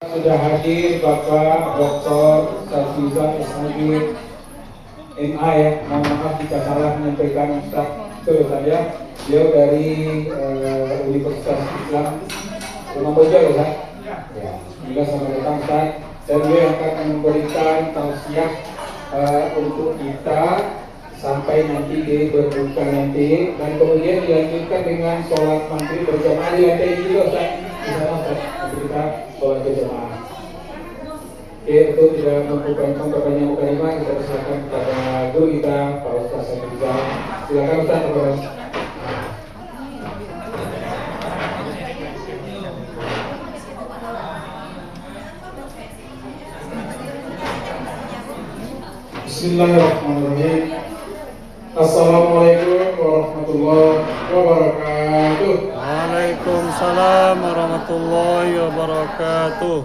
Sudah hadir Bapak Dr. Safizan Ismail MA ya, mohon maaf jika salah menyampaikan Ustaz itu saya. Beliau dari Universitas Islam Gunung Bojo ya. Ya, semoga selamat datang Ustaz. Dan beliau akan memberikan tausiah untuk kita sampai nanti di berbuka nanti, dan kemudian dilanjutkan dengan sholat maghrib berjamaah di lantai juga Ustaz. Di sana Ustaz, nanti kita sholat berjamaah. Oke, untuk tidak membutuhkan pertanyaan mukadimah, kita persilakan kepada guru kita Pak Ustaz Safizan. Silakan Ustaz. Bismillahirrahmanirrahim. Assalamualaikum warahmatullahi wabarakatuh. Waalaikumsalam warahmatullahi wabarakatuh.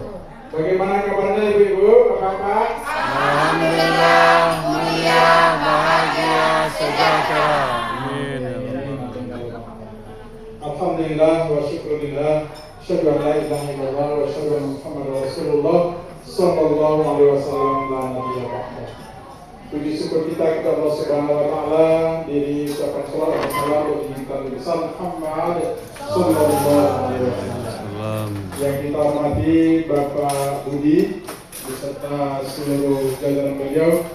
Bagaimana kabarnya ibu-ibu, bapak-bapak? Alhamdulillah, mulia, bahagia, sejahtera. Amin. Alhamdulillah wa syukurillah. Asyhadu an la ilaha illallah wa asyhadu anna Muhammadar Rasulullah sallallahu alaihi wasallam la nabiyya ba'da. Puji syukur kita kepada Allah Subhanahu wa taala, diri ucapan salawat dan salam bagi Nabi Muhammad sallallahu alaihi wasallam. Yang kita hormati Bapak Budi beserta seluruh jajaran beliau,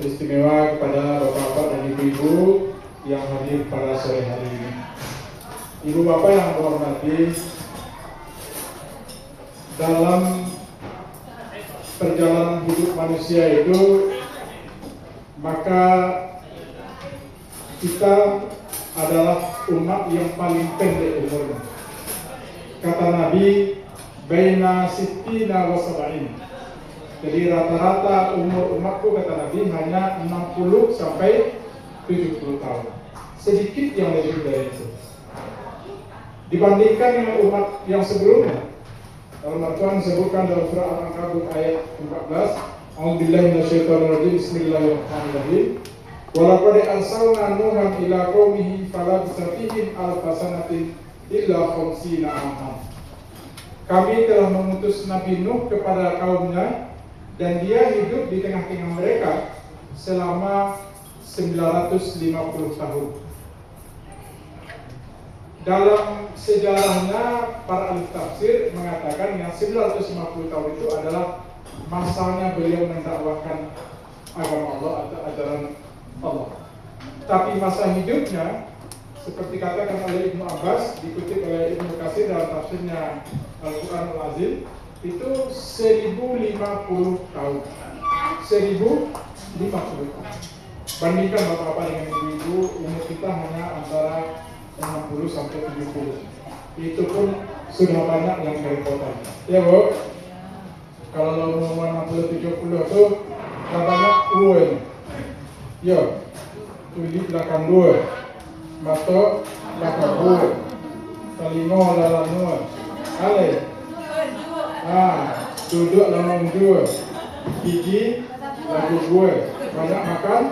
teristimewa kepada bapak-bapak dan ibu-ibu yang hadir pada sore hari ini. Ibu bapak yang saya hormati, dalam perjalanan hidup manusia itu, maka kita adalah umat yang paling pendek umurnya. Kata Nabi, baina sittina wa sab'in. Jadi rata-rata umur umatku, kata Nabi, hanya 60 sampai 70 tahun. Sedikit yang lebih dari itu. Dibandingkan dengan umat yang sebelumnya. Dalam Al-Quran disebutkan dalam surah Al-Ankabut ayat 14, A'udzubillahi minasyaitonir rajim, bismillahirrahmanirrahim. Walaqad arsalna Nuhan ila qaumihi falabisa fihim alfa sanatin illa khamsina aman. Kami telah mengutus Nabi Nuh kepada kaumnya, dan dia hidup di tengah-tengah mereka selama 950 tahun. Dalam sejarahnya, para ahli tafsir mengatakan yang 950 tahun itu adalah masanya beliau mendakwahkan agama Allah atau ajaran Allah. Tapi masa hidupnya, seperti katakan oleh Ibnu Abbas, dikutip oleh Ibnu Katsir dalam tafsirnya Al-Quran Al-Azim, itu 1050 tahun. 1050 tahun. Bandingkan bapak-bapak dengan ibu-ibu, umur kita hanya antara 60 sampai 70. Itu pun sudah banyak yang kerepotan. Ya Bu, kalau umur 60-70 itu sudah banyak UN. Ya, tulis belakang 2, mata belakang 2, telinga dalam 2, ale, duduk dalam 2, gigi lagu 2, banyak makan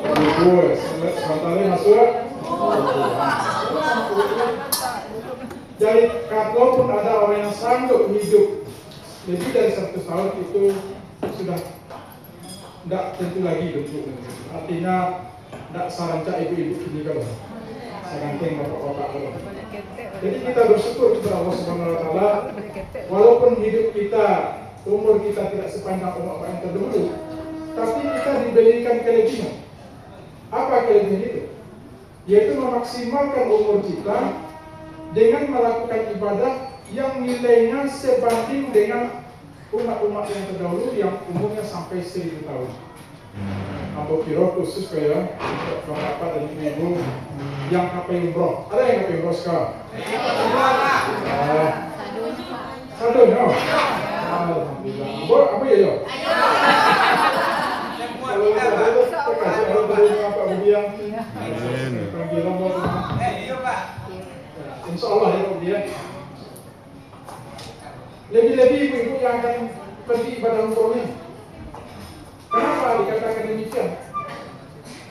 lagu 2, sementara masuk. Jadi kalaupun ada orang yang sanggup hidup lebih dari 100 tahun, itu sudah tidak tentu lagi hidup. Artinya tidak sarancak ibu-ibu ini kalau seganting bapak-bapak kalau. Jadi kita bersyukur kepada Allah Subhanahu wa taala, walaupun hidup kita, umur kita tidak sepanjang umur yang terdahulu, tapi kita diberikan kelebihan. Apa kelebihan itu? Yaitu memaksimalkan umur kita dengan melakukan ibadah yang nilainya sebanding dengan umat-umat yang terdahulu yang umurnya sampai 1000 tahun. Ambo piro khusus kayak untuk bapak dan ibu yang KPI umroh. Ada yang KPI umroh sekarang? Satu, no. Alhamdulillah. Ambo apa ya yo? Kalau ada terkasih orang berdua apa kemudian? Panggilan buat iya Pak. Insya Allah ya kemudian. Lebih-lebih ibu-ibu yang akan pergi ibadah umrohnya. Kenapa dikatakan demikian?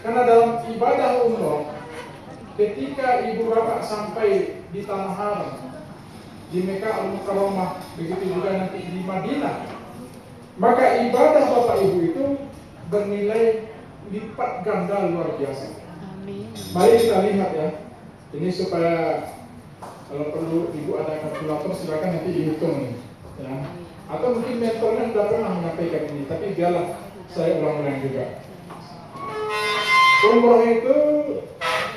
Karena dalam ibadah umroh, ketika ibu bapak sampai di tanah haram, di Mekah Al-Mukarramah, begitu juga nanti di Madinah, maka ibadah Bapak Ibu itu bernilai lipat ganda luar biasa. Amin. Mari kita lihat ya, ini supaya kalau perlu Ibu ada kalkulator silakan nanti dihitung nih, ya. Atau mungkin mentornya sudah pernah menyampaikan ini, tapi biarlah saya ulang-ulang juga. Umroh itu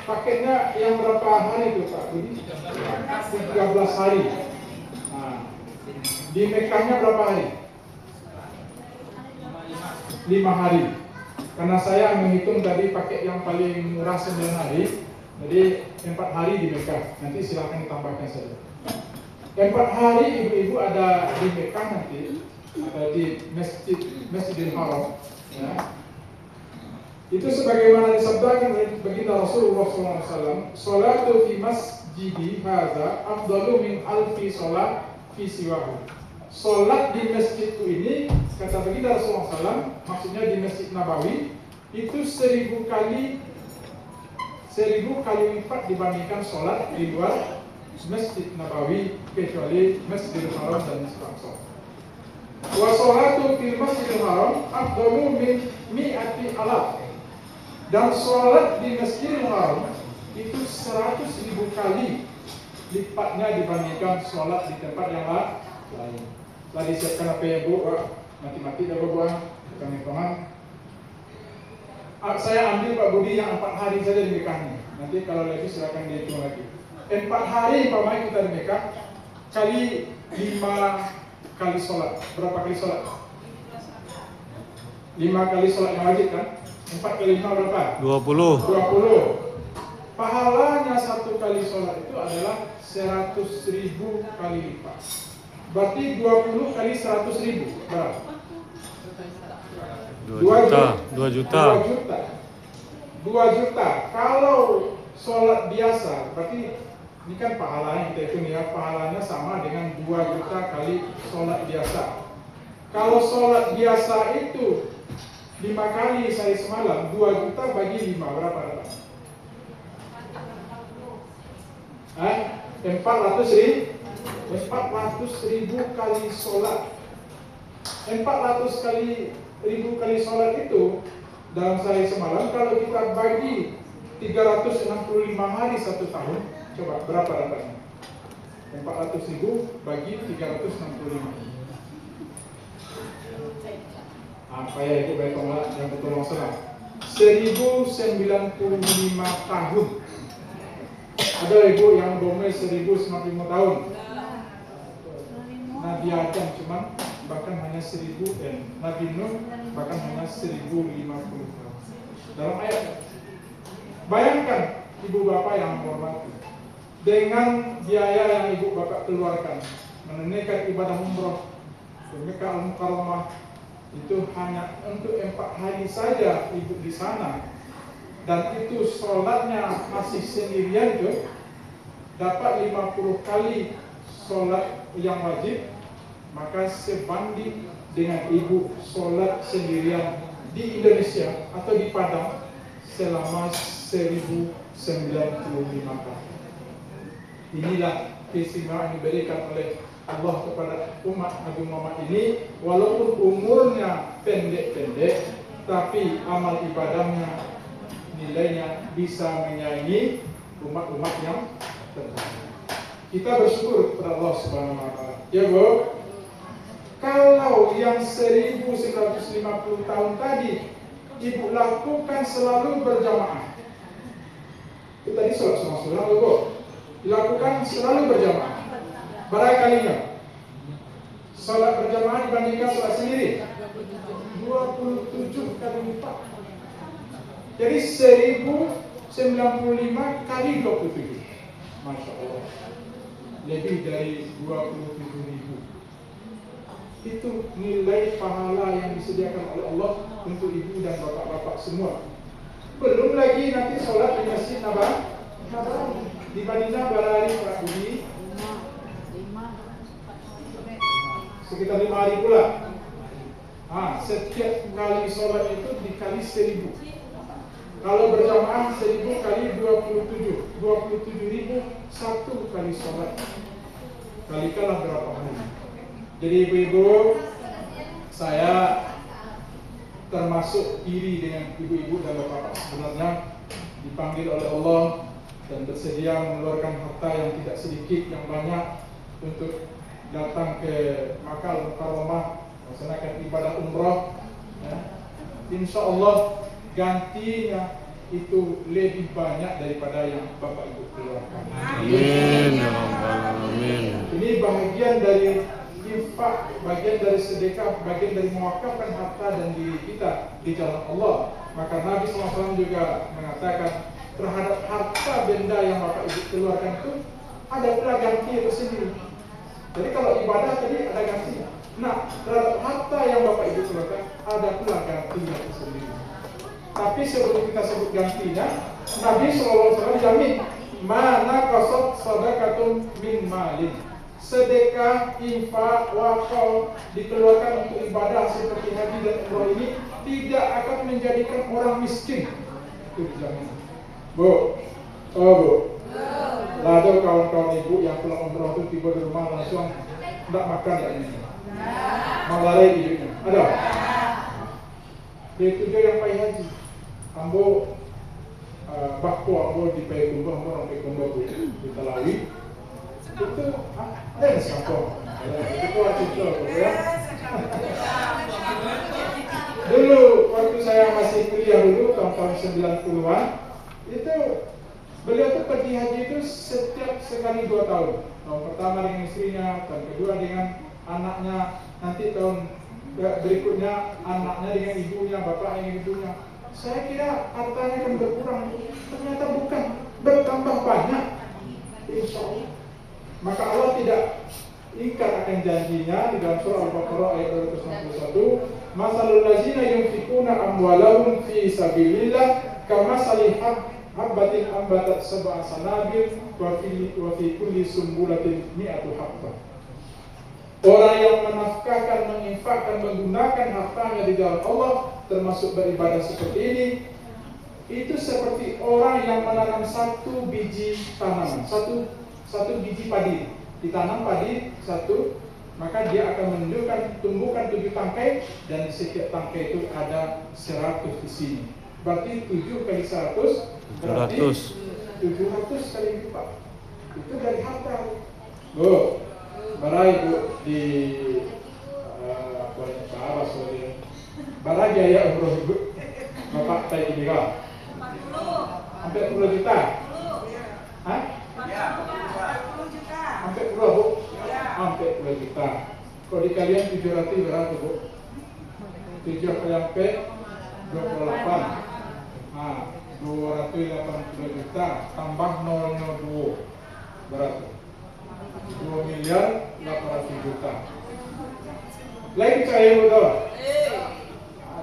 paketnya yang berapa hari itu Pak Budi? 13 hari. Nah, di Mekahnya berapa hari? 5 hari. Karena saya menghitung tadi paket yang paling murah 9 hari, jadi 4 hari di Mekah. Nanti silakan ditambahkan saja. 4 hari ibu-ibu ada di Mekah nanti, ada di Masjidil Haram. Ya. Itu sebagaimana disabdakan oleh baginda Rasulullah SAW, "Salatu fi masjidi hadza afdalu min alfi salat fi siwahu." Salat di masjidku ini, kata baginda Rasulullah SAW, maksudnya di Masjid Nabawi, itu 1000 kali lipat dibandingkan salat di luar Masjid Nabawi, kecuali Masjidil Haram dan Masjid Aqsa. Wa salatu fil Masjidil Haram afdalu min mi'ati alaf. Dan sholat di Masjidil Haram itu 100.000 kali lipatnya dibandingkan sholat di tempat yang lain. Telah disiapkan apa ya Bu? Mati-mati dah buang, kami paham. Saya ambil Pak Budi yang 4 hari saja di Mekahnya. Nanti kalau lagi silakan dihitung lagi. 4 hari Pak Mai kita di Mekah kali 5 kali sholat. Berapa kali sholat? 5 kali sholat yang wajib kan? 4 kali 5 berapa? 20. 20. Pahalanya 1 kali sholat itu adalah 100.000 kali lipat. Berarti 20 kali 100.000 berapa? 2 juta. 2 juta. Kalau sholat biasa, berarti ini kan pahalanya kita hitung ya, pahalanya sama dengan 2 juta kali sholat biasa. Kalau sholat biasa itu 5 kali sehari semalam, 2 juta bagi 5 berapa dapat? 400.000 kali sholat. 400.000 kali sholat itu dalam sehari semalam, kalau kita bagi 365 hari 1 tahun, coba berapa dapatnya? 400.000 bagi 365. Apa ya itu baik yang betul masalah? 1095 tahun. Ada ibu yang umurnya 1095 tahun. Nabi Adam cuman bahkan hanya 1000 Nabi Nuh bahkan hanya 1050 tahun. Dalam ayat. Bayangkan ibu bapak yang hormati, dengan biaya yang ibu bapak keluarkan menunaikan ibadah umroh ke Mekah Al-Mukarramah itu hanya untuk 4 hari saja ibu di sana, dan itu sholatnya masih sendirian tuh, dapat 50 kali sholat yang wajib, maka sebanding dengan ibu sholat sendirian di Indonesia atau di Padang selama 1095 tahun. Inilah keistimewaan yang diberikan oleh Allah kepada umat Nabi Muhammad ini, walaupun umurnya pendek-pendek, tapi amal ibadahnya nilainya bisa menyaingi umat-umat yang terdahulu. Kita bersyukur kepada Allah Subhanahu wa taala. Ya Bu, kalau yang 1950 tahun tadi ibu lakukan selalu berjamaah, itu tadi sholat sunat Bu, dilakukan selalu berjamaah. Berapa kalinya sholat berjamaah dibandingkan sholat sendiri? 27 kali lipat. Jadi 1095 kali 27. Masya Allah, lebih dari 27.000. Itu nilai pahala yang disediakan oleh Allah untuk ibu dan bapak-bapak semua. Belum lagi nanti sholat di Masjid Nabawi. Di Madinah berapa hari Pak Budi? Sekitar 5 hari pula. Setiap kali sholat itu dikali 1000. Kalau berjamaah 1000 kali 27, 27.000 1 kali sholat. kalikanlah berapa hari. Jadi ibu-ibu, saya termasuk iri dengan ibu-ibu dan bapak-bapak sebenarnya dipanggil oleh Allah dan bersedia mengeluarkan harta yang tidak sedikit, yang banyak untuk datang ke Makkah Al-Mukarramah melaksanakan ibadah umrah. Ya. Insya Allah gantinya itu lebih banyak daripada yang bapak ibu keluarkan. Amin ya rabbal alamin. Ini bagian dari infak, bagian dari sedekah, bagian dari mewakafkan harta dan diri kita di jalan Allah. Maka Nabi SAW juga mengatakan terhadap harta benda yang bapak ibu keluarkan itu ada pula ganti tersendiri. Jadi kalau ibadah tadi ada gantinya. Nah, terhadap harta yang bapak ibu keluarkan ada pula gantinya tersendiri. Tapi sebelum kita sebut gantinya, Nabi SAW jamin mana qasad sadaqatun min malin. Sedekah, infak, wakaf dikeluarkan untuk ibadah seperti haji dan umrah ini tidak akan menjadikan orang miskin. Itu dijamin. Bu, Bu. Lalu kawan-kawan ibu yang pulang umrah itu tiba di rumah langsung tidak makan ya ini. Malah hidupnya. Ada? Itu dia yang payah haji. Ambo bakpo ambo di Payakumbuh, ambo orang Payakumbuh di Talawi. Itu ada yang siapa? Itu cerita ya. Dulu waktu saya masih kuliah dulu tahun 90-an, itu beliau tuh pergi haji itu setiap sekali 2 tahun. Tahun pertama dengan istrinya, tahun kedua dengan anaknya, nanti tahun berikutnya anaknya dengan ibunya, bapak dengan ibunya. Saya kira hartanya akan berkurang, ternyata bukan, bertambah banyak. Insya Allah. Maka Allah tidak ingkar akan janjinya di dalam surah Al-Baqarah ayat 261. Masalul ladzina yunfikuna amwalahum fi sabilillah kamasali habbatin ambatat sab'a sanabil wa fi kulli sumbulatin mi'atu habbah. Orang yang menafkahkan, menginfakkan, menggunakan hartanya di jalan Allah termasuk beribadah seperti ini, itu seperti orang yang menanam satu biji tanaman, satu biji padi. Ditanam padi satu, maka dia akan menunjukkan tumbuhkan 7 tangkai, dan di setiap tangkai itu ada 100 di sini. Berarti 7 kali 100 berarti 700 kali lipat. Itu dari harta. Bu, barai bu di apa soalnya? Barai biaya umroh ibu. Bapak tadi ini kau. Hampir 10 juta. Hah? Hampir berapa bu? Hampir 10 juta. Kalau dikalian 700 berapa bu? 7 kali hampir 28. Nah, 280 juta tambah 002 berapa? 2 miliar 800 juta. Lagi saya betul.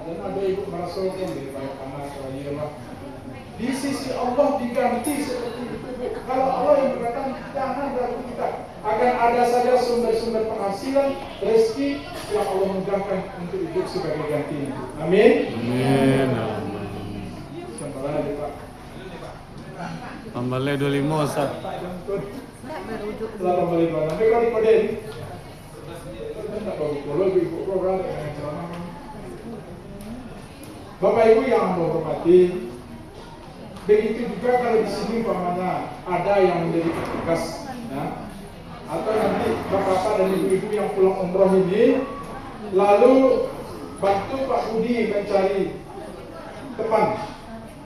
Dan ada ibu merasa kan di panas raya lah. Di sisi Allah diganti seperti itu. Kalau Allah yang berkata jangan ragu kita, akan ada saja sumber-sumber penghasilan, rezeki yang Allah mudahkan untuk hidup sebagai ganti. Amin. Amin. Sampai lagi Pak. Tambah 25 Ustaz. Setelah tambah 5 nanti kalau di kode ini tak bagus. Kalau ibu program dengan ceramah. Bapak Ibu yang menghormati, begitu juga kalau di sini umpamanya ada yang menjadi petugas, ya, atau nanti bapak-bapak dan ibu-ibu yang pulang umroh ini, lalu bantu Pak Budi mencari teman,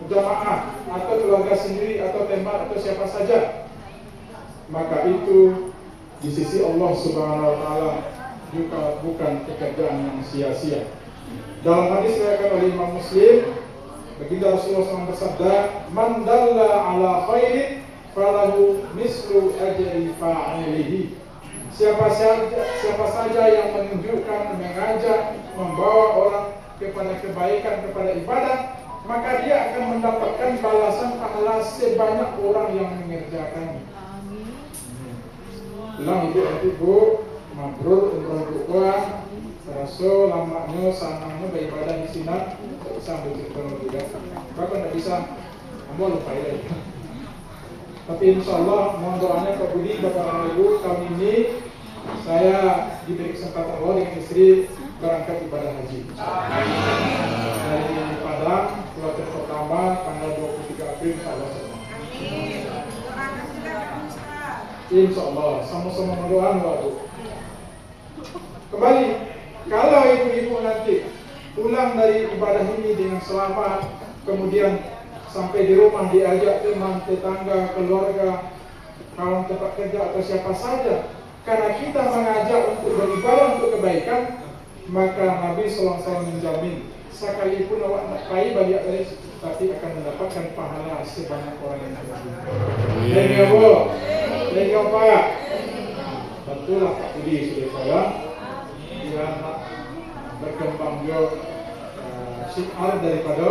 jamaah, atau keluarga sendiri, atau teman, atau siapa saja, maka itu di sisi Allah Subhanahu Wa Taala juga bukan pekerjaan yang sia-sia. Dalam hadis diriwayatkan oleh Imam Muslim, baginda Rasulullah SAW bersabda, "Man dalla ala khairin falahu mislu ajri fa'ilihi." Siapa saja yang menunjukkan, mengajak, membawa orang kepada kebaikan, kepada ibadah, maka dia akan mendapatkan balasan pahala sebanyak orang yang mengerjakannya. Bilang ibu, mabrur umroh bukuan. Rasul lamanya sananya beribadah di sini tak bisa ambil teknologi juga. Bahkan tak bisa, kamu lupa ya. Tapi insya Allah mohon doanya Pak Budi, Bapak dan Ibu, kami ini saya diberi kesempatan Allah dengan istri berangkat ibadah haji. Dari Padang, kloter pertama tanggal 23 April insyaallah. Insyaallah, sama-sama berdoa Bu. Kembali, kalau ibu-ibu nanti pulang dari ibadah ini dengan selamat, kemudian sampai di rumah diajak teman, tetangga, keluarga, kawan tempat kerja atau siapa saja, karena kita mengajak untuk beribadah untuk kebaikan, maka Nabi SAW menjamin sekalipun awak nak bayi balik dari tapi akan mendapatkan pahala sebanyak orang yang beribadah. Lagi apa? Lagi apa? Betul lah Pak Budi sudah saya. Dia nak berkembang dia syiar daripada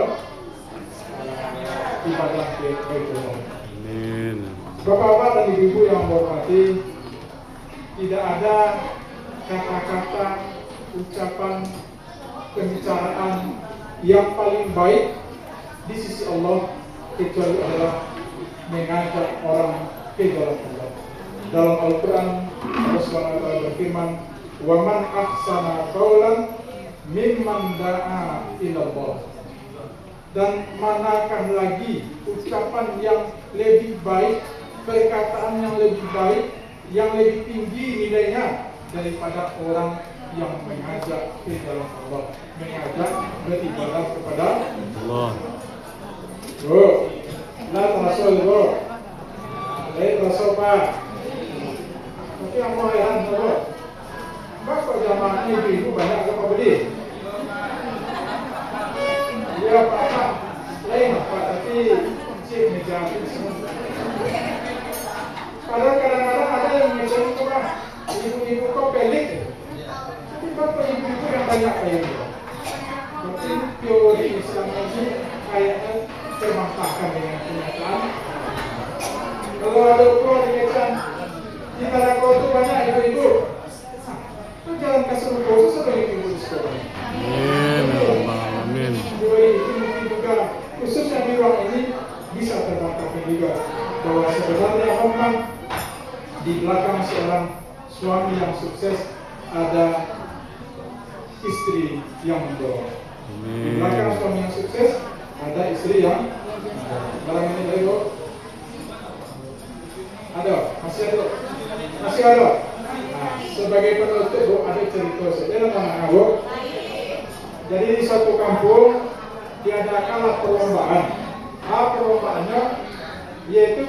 ibadah Baitullah. Amin. Bapak-bapak dan ibu-ibu yang hormati, tidak ada kata-kata, ucapan, pembicaraan yang paling baik di sisi Allah kecuali adalah mengajak orang ke jalan Allah. Dalam Al-Quran Allah SWT berfirman, "Wa man ahsana qawlan mimman da'a ilallah." Dan manakah lagi ucapan yang lebih baik, perkataan yang lebih baik, yang lebih tinggi nilainya daripada orang yang mengajak ke dalam Allah, mengajak beribadah kepada Allah. Bro, la rasul bro, rasul Pak. Tapi yang mau heran bro, kok jamaah ibu banyak apa beli? Ya Pak, lain Pak, tapi cik menjawab semua. Padahal kadang-kadang ada yang menjawab Pak, ibu-ibu kok pelik. Tapi bapak ibu-ibu yang banyak kayak gitu. Tapi teori Islam ini kayaknya terbantahkan dengan kenyataan. Kalau ada ukuran dikatakan kita lakukan itu banyak ibu-ibu. Itu jalan ke seluruh sebagai ibu di sekolah. Amin. Ya Rabbal Alamin. Itu mungkin juga khususnya di ruang ini bisa terbantahkan juga bahwa sebenarnya memang di belakang seorang suami yang sukses ada istri yang mendorong. Di belakang suami yang sukses ada istri yang barang ini dari Bu. Ada, masih ada. Masih ada. Nah, sebagai penutup Bu, ada cerita saja nama Bu. Jadi di satu kampung diadakanlah perlombaan. Perlombaannya yaitu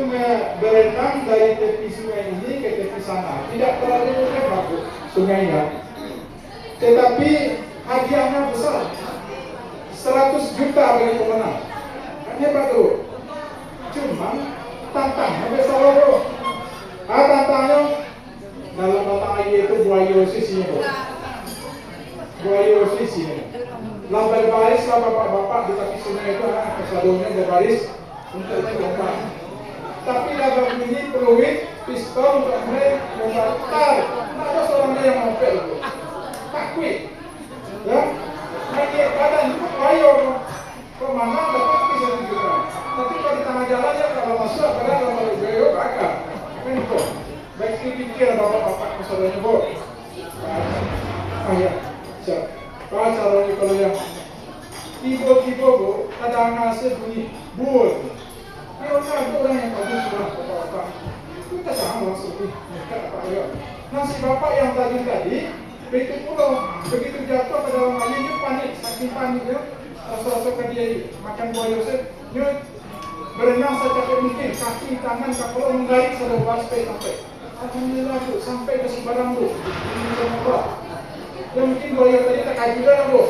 berenang dari tepi sungai ini ke tepi sana. Tidak terlalu lebar Bu sungainya. Tetapi hadiahnya besar, 100 juta bagi pemenang. Kan hebat tuh. Cuma tantangannya besar loh. Tantangannya dalam mata air itu buayosis ini Bu. Buayosis ini. Lah berbaris lah bapak-bapak di tepi sungai itu kesadonya berbaris untuk lompat. Tapi dalam ini peluit pistol untuk mulai membakar. Nah, ada seorang yang ngopel itu. Takut, ya, naik badan itu ayo kemana dapat bisa juga. Tapi kalau di tengah jalan ya kalau masuk pada kalau beliau bakar, kan itu. Baik dipikir bapak-bapak saudaranya Bu. Ya, siap. Pak caranya kalau yang tiba-tiba Bu, kadang ngasih bunyi bul. Kalau ada orang yang tadi sudah bapak-bapak, kita sama langsung mereka apa ya? Nasi bapak yang tadi begitu pula, begitu jatuh ke dalam air dia panik, saking paniknya rasa-rasa dia makan buah Yosef dia berenang secepat mungkin, kaki, tangan, kepala menggaris sampai alhamdulillah Bu, sampai ke Sembarang Bu ya mungkin buah Yosef tadi tak kajudan Bu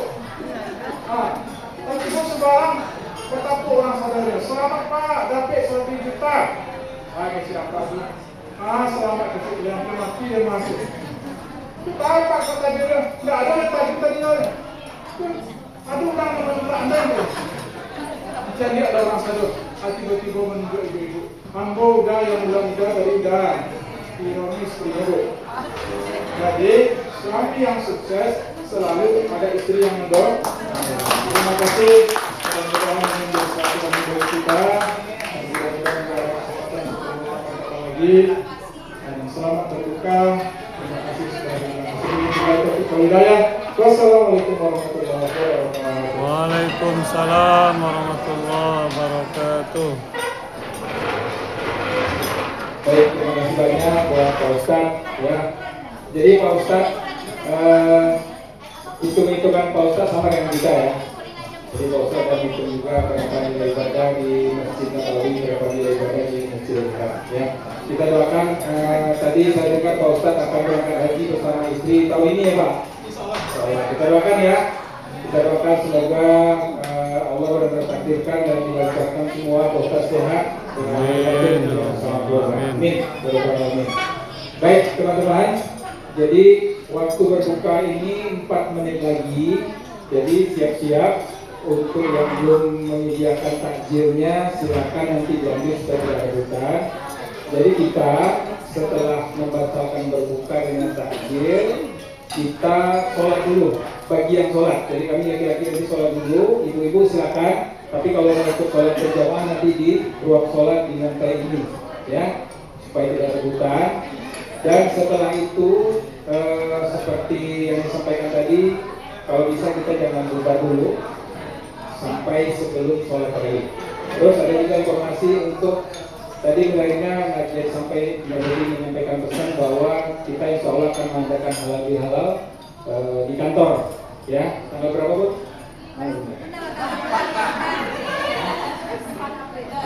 tapi Bu Sembarang bertapu orang saudara selamat Pak, dapat 1 juta siapa Bu? Selamat kecil yang mati dan masuk tahu Pak kata dia, nggak ada tajuk tadi ada orang menunjuk Anda itu. Jadi ada orang sadar, tiba-tiba menunjuk ibu-ibu. Ambo udah yang ulang dari udah, ironis Bu. Jadi suami yang sukses selalu ada istri yang mendorong. Terima kasih. Mudah-mudahan ini menjadi satu dari kita. Mudah-mudahan ada kesempatan untuk berjumpa lagi. Dan selamat berbuka. Terima kasih. hidayah. Wassalamualaikum warahmatullahi wabarakatuh. Waalaikumsalam warahmatullahi wabarakatuh. Baik, terima kasih banyak buat Pak Ustadz ya. Jadi Pak Ustadz hitung-hitungan Pak Ustadz sama dengan kita ya. Jadi Pak Ustadz akan hitung juga berapa nilai ibadah di Masjid Nabawi, berapa nilai ibadah di Masjidil Haram ya. Kita doakan tadi saya dengar Pak Ustadz akan berangkat haji bersama istri tahun ini ya Pak. Kita doakan ya. Kita doakan semoga Allah benar-benar takdirkan dan dilancarkan semua Pak Ustadz sehat. Amin. Amin. Baik teman-teman. Jadi waktu berbuka ini 4 menit lagi. Jadi siap-siap untuk yang belum menyediakan takjilnya silakan nanti diambil setelah rebutan. Jadi kita setelah membatalkan berbuka dengan takjil, kita sholat dulu. Bagi yang sholat, jadi kami laki-laki ini sholat dulu, ibu-ibu silakan. Tapi kalau mau ikut sholat berjamaah nanti di ruang sholat di lantai ini, ya, supaya tidak rebutan. Dan setelah itu seperti yang disampaikan tadi, kalau bisa kita jangan bubar dulu sampai sebelum sholat tarawih. Terus ada juga informasi untuk tadi mulainya Najib sampai menyampaikan pesan bahwa kita insya Allah akan mengadakan halal bihalal di kantor, ya. Tanggal berapa Bu?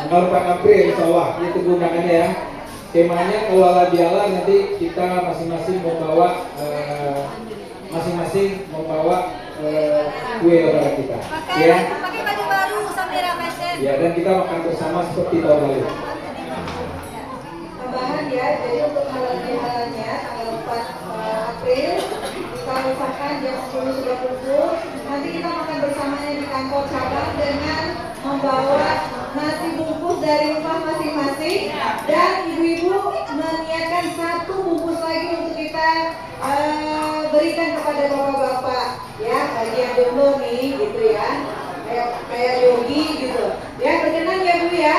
Tanggal 4 April insya Allah. Ini tunggu undangannya ya. Skemanya kalau halal bihalal nanti kita masing-masing membawa kue lebaran kita. Ya. Pakai baju baru sampai Ramadan. Ya, dan kita makan bersama seperti tahun lalu. Tambahan ya, jadi untuk halal bihalalnya tanggal 4 April kita usahakan jam 10 sudah kumpul. Nanti kita makan bersamanya di kantor cabang dengan membawa nasi bungkus dari rumah masing-masing dan ibu-ibu menyiapkan 1 bungkus lagi untuk kita berikan kepada bapak-bapak ya, bagi yang jomblo nih gitu ya, kayak yogi gitu ya. Berkenan ya Bu ya?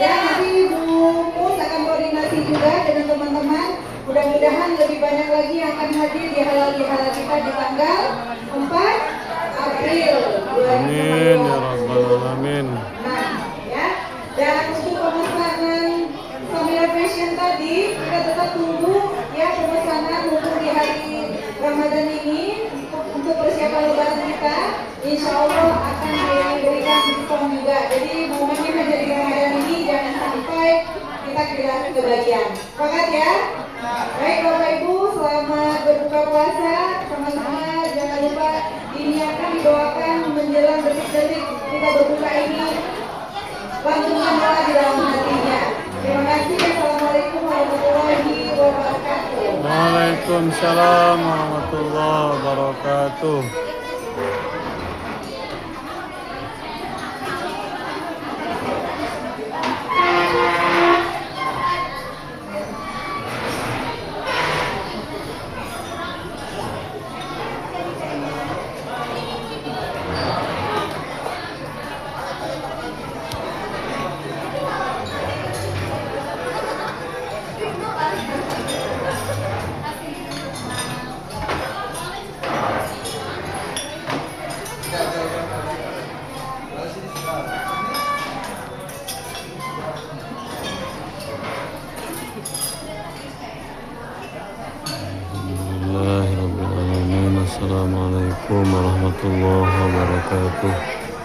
Ya, nanti Bu Mus akan koordinasi juga dengan teman-teman. Mudah-mudahan lebih banyak lagi yang akan hadir di halal kita di tanggal 4 April 2020. Amin ya rabbal alamin. Nah, ya. Dan untuk pemesanan Samira Fashion tadi, kita tetap tunggu ya pemesanan mumpung di hari Ramadan ini untuk persiapan lebaran kita. Insya Allah akan diberikan diskon juga. Jadi momennya menjadi Ramadan ini jangan sampai kita kehilangan kebahagiaan. Sepakat ya? Baik Bapak Ibu, selamat berbuka puasa sama-sama. Jangan lupa diniatkan, didoakan menjelang detik-detik kita berbuka ini. Lantunkan doa di dalam hatinya. Terima kasih. Assalamualaikum warahmatullahi wabarakatuh. Waalaikumsalam warahmatullahi wabarakatuh. Alhamdulillahirabbil alamin. Assalamualaikum warahmatullahi wabarakatuh.